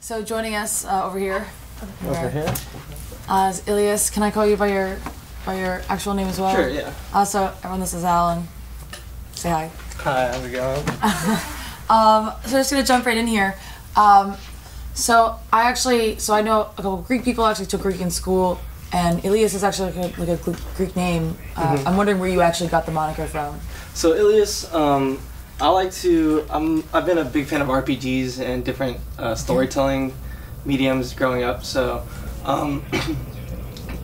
So joining us over here is ILYUS. Can I call you by your actual name as well? Sure, yeah. So everyone, this is Alan. Say hi. Hi, how's it going? So I'm just gonna jump right in here. So I know a couple of Greek people. I actually took Greek in school, and ILYUS is actually like a Greek name. I'm wondering where you actually got the moniker from. So ILYUS, I've been a big fan of RPGs and different storytelling mediums growing up. So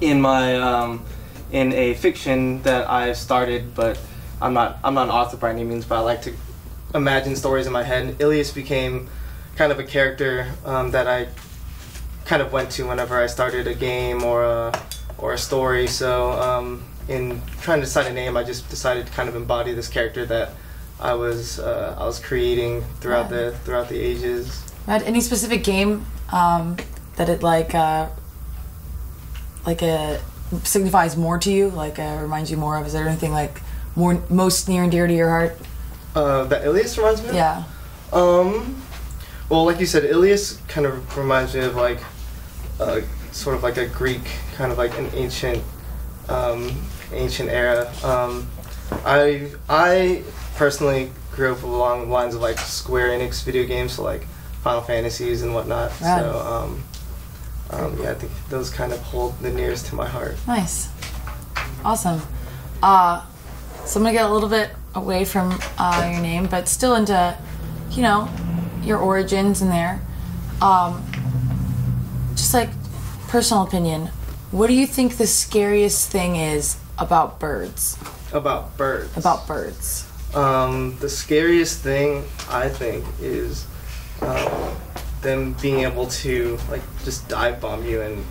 in a fiction that I started, but I'm not an author by any means, but I like to imagine stories in my head. ILYUS became kind of a character that I kind of went to whenever I started a game or a story. So in trying to decide a name, I just decided to kind of embody this character that I was creating throughout the ages. Right. Any specific game that it signifies more to you? Reminds you more of? Is there anything most near and dear to your heart? That ILYUS reminds me of? Yeah. Well, like you said, ILYUS kind of reminds me of sort of like a Greek, kind of like an ancient era. I personally grew up along the lines of Square Enix video games, so Final Fantasies and whatnot. Right. So yeah, I think those kind of hold the nearest to my heart. Nice. Awesome. So I'm gonna get a little bit away from your name, but still into, your origins in there. Just personal opinion, what do you think the scariest thing is about birds? About birds? About birds. The scariest thing, I think, is them being able to just dive bomb you and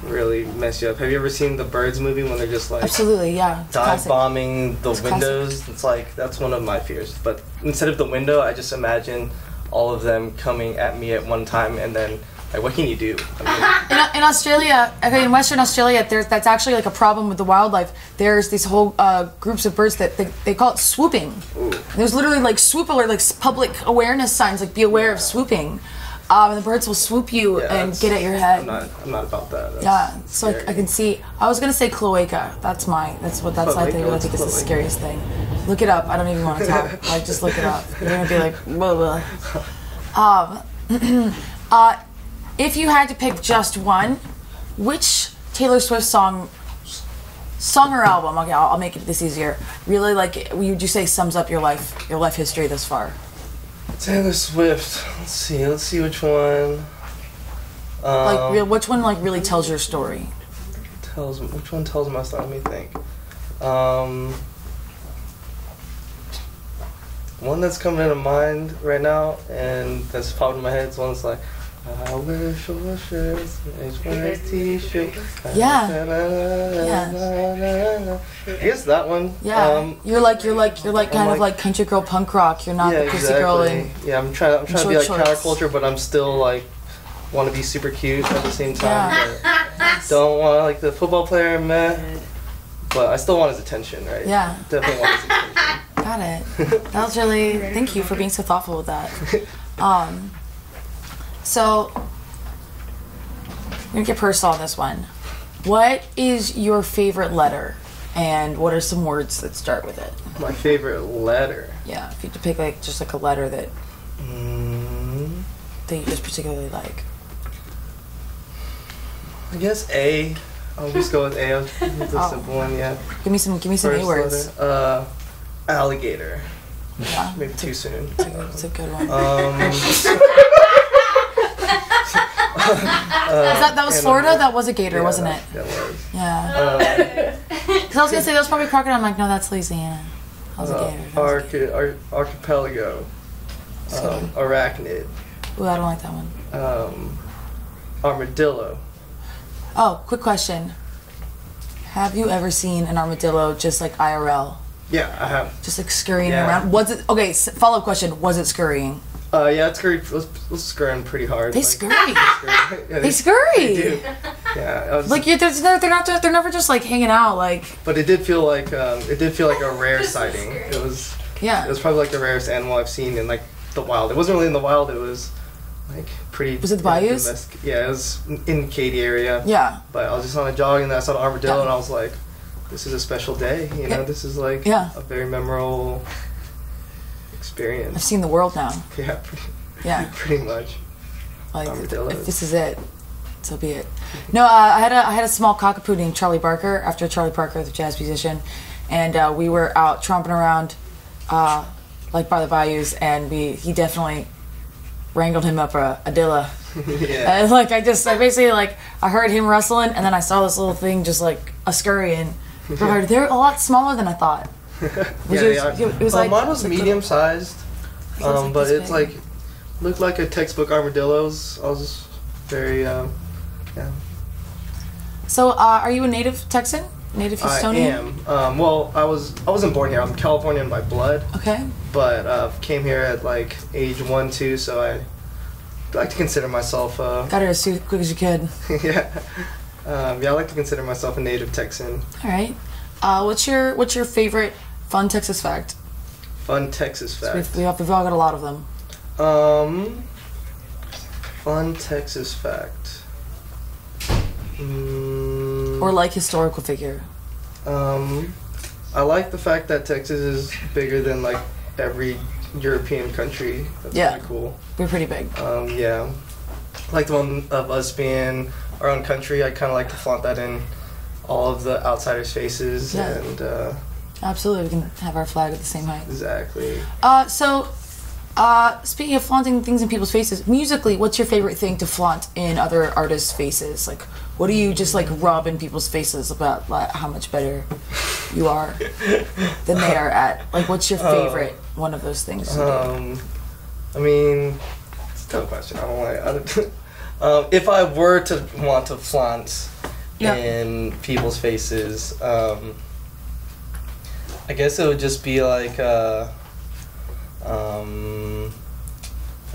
really mess you up. Have you ever seen the Birds movie when they're just Absolutely, yeah. dive bombing the windows? Classic. It's that's one of my fears. But instead of the window, I just imagine all of them coming at me at one time, and then what can you do? In Australia, in Western Australia, that's actually a problem with the wildlife. There's these whole groups of birds that they call it swooping. Ooh. There's literally swoop alert, public awareness signs, be aware of swooping. And the birds will swoop you and get at your head. I'm not about that. That's so I can see. I was gonna say cloaca. I think is the scariest thing. Look it up. I don't even want to talk. Just look it up. You're gonna be blah blah. If you had to pick just one, which Taylor Swift song or album? Okay, I'll make it this easier. Really, would you say sums up your life history thus far? Taylor Swift. Let's see which one. Which one really tells your story? Which one tells my story? Let me think. One that's coming into mind right now, and that's popping in my head. Is one that's I wear short shirts, wear t-shirt. Yeah. I guess that one. Yeah. You're kind of country girl punk rock. You're not the pussy girl. Yeah, I'm trying to be counterculture, but I'm still want to be super cute at the same time. Yeah. But don't want the football player, meh. But I still want his attention, right? Yeah. Definitely want his attention. Got it. That was really. Thank you for being so thoughtful with that. So, I'm going to get personal on this one. What is your favorite letter, and what are some words that start with it? My favorite letter? Yeah, if you had to pick just a letter that that you just particularly like. I guess A. I'll just go with A. It's a simple one, yeah. Give me some A words. Letter. Alligator. Yeah. Maybe too soon. It's a good one. That was Florida? That was a gator, wasn't it? That was. Yeah. Because I was going to say, that was probably crocodile. I'm like, no, that's Louisiana. That was a gator. Archipelago. Arachnid. Ooh, I don't like that one. Armadillo. Oh, quick question. Have you ever seen an armadillo just IRL? Yeah, I have. Just scurrying around? Was it, okay, follow-up question, was it scurrying? Yeah, it's scurrying pretty hard. They scurry. Yeah, they scurry. They do. Yeah. They're never just hanging out But it did feel like a rare sighting. It was. Yeah. It was probably the rarest animal I've seen in the wild. It wasn't really in the wild. It was like pretty. Was it the bayous? Yeah, it was in Katy area. Yeah. But I was just on a jog and I saw the armadillo and I was like, this is a special day. You know, this is like a very memorable experience. I've seen the world now. Yeah, pretty much. Like, if this is it, so be it. No, I had a small cockapoo named Charlie Barker, after Charlie Parker, the jazz musician, and we were out tromping around, like by the bayous, and he definitely wrangled him up a dilla. Yeah. And like I basically like I heard him rustling, and then I saw this little thing just like a scurrying. They're a lot smaller than I thought. It was like mine was medium sized, but it's like looked like a textbook armadillos. I was very yeah. So are you a native Texan? Native Houstonian? I am. Well, I wasn't born here. I'm Californian by blood. Okay. But came here at like age 1, 2, so I like to consider myself. Got here as quick as you could. Yeah. I like to consider myself a native Texan. All right. What's your favorite fun Texas fact? Fun Texas fact. So we've all got a lot of them. Fun Texas fact. Or like historical figure. I like the fact that Texas is bigger than like every European country. That's pretty cool. We're pretty big. Yeah. Like the one of us being our own country, I kind of like to flaunt that in all of the outsiders' faces. Yeah. And absolutely, we can have our flag at the same height. Exactly. So speaking of flaunting things in people's faces, musically, what's your favorite thing to flaunt in other artists' faces? Like, what do you just like rub in people's faces about like, how much better you are than they are at? Like, what's your favorite one of those things? I mean, it's a tough question. If I were to want to flaunt in people's faces, I guess it would just be like, I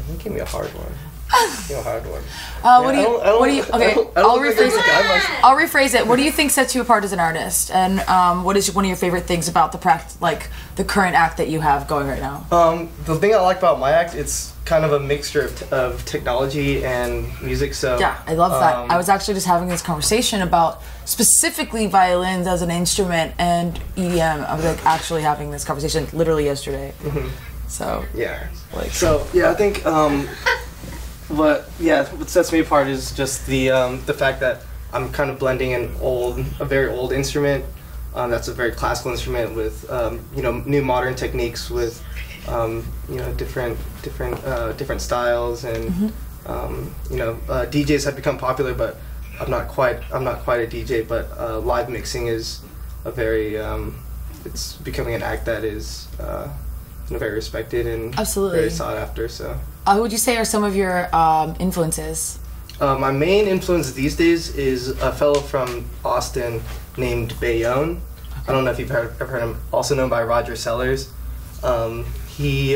think give me a hard one. Give me a hard one. I'll rephrase it. What do you think sets you apart as an artist? And what is one of your favorite things about the current act that you have going right now? The thing I like about my act, it's kind of a mixture of technology and music. So yeah, I love that. I was actually just having this conversation about specifically violins as an instrument and EDM. I was like actually having this conversation literally yesterday. Mm-hmm. So yeah, I think what sets me apart is just the fact that I'm kind of blending a very old instrument that's a very classical instrument with new modern techniques with different styles, and DJs have become popular, but I'm not quite a DJ, but live mixing is a very it's becoming an act that is very respected and absolutely very sought after. So who would you say are some of your influences? My main influence these days is a fellow from Austin named Bayonne. Okay. I don't know if you've ever heard him, also known by Roger Sellers. He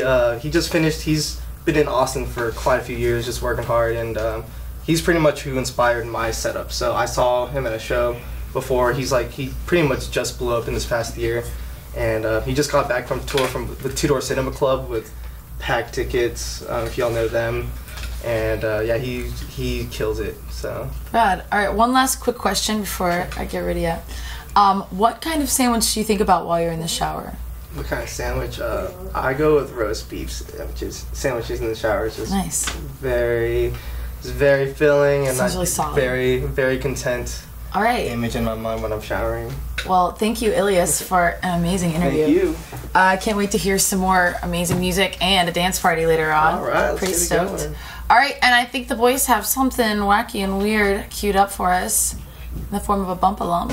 just finished, he's been in Austin for quite a few years, just working hard, and he's pretty much who inspired my setup. So I saw him at a show before. He pretty much just blew up in this past year, and he just got back from tour with Two Door Cinema Club with packed tickets, if y'all know them. And he kills it. So Brad, all right, one last quick question before I get ready up. What kind of sandwich do you think about while you're in the shower? What kind of sandwich? I go with roast beef sandwiches in the shower. It's just nice. It's very filling, and really solid. Very, very content. All right. Image in my mind when I'm showering. Well, thank you, ILYUS, for an amazing interview. Thank you. I can't wait to hear some more amazing music and a dance party later on. All right, pretty stoked. All right, and I think the boys have something wacky and weird queued up for us in the form of a bump alum.